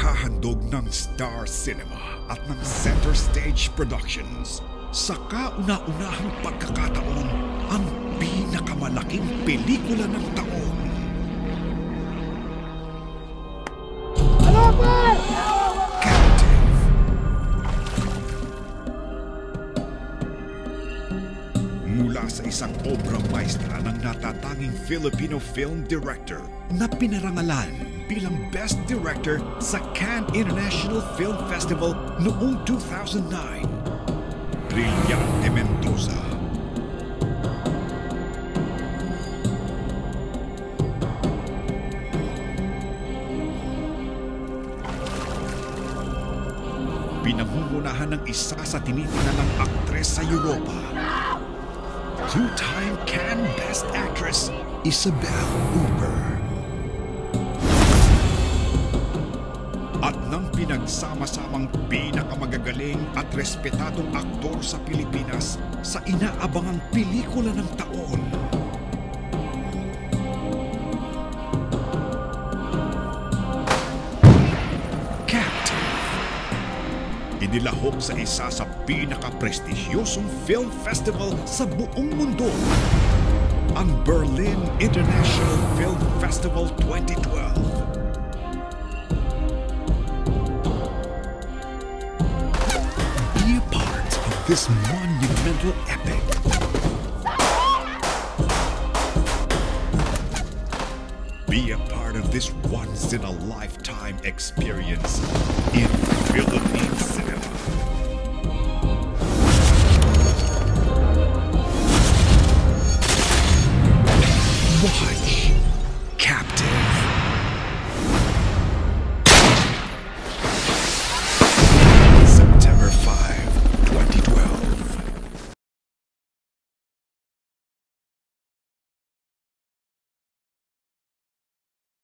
Ipinahahandog ng Star Cinema at ng Center Stage Productions sa kauna-unahang pagkakataon ang pinakamalaking pelikula ng taon. Captive. Mula sa isang obra maestra ng natatanging Filipino film director na pinarangalan bilang Best Director sa Cannes International Film Festival noong 2009, Brillante Mendoza. Pinangungunahan ng isa sa tinitinalang aktres sa Europa, two-time Cannes Best Actress, Isabelle Huppert. At ng pinagsama-samang pinakamagagaling at respetadong aktor sa Pilipinas sa inaabangang pelikula ng taon. Captive. Inilahok sa isa sa pinaka-prestigyosong film festival sa buong mundo, ang Berlin International Film Festival 2012. This monumental epic. Be a part of this once-in-a-lifetime experience in Philippine cinema. Why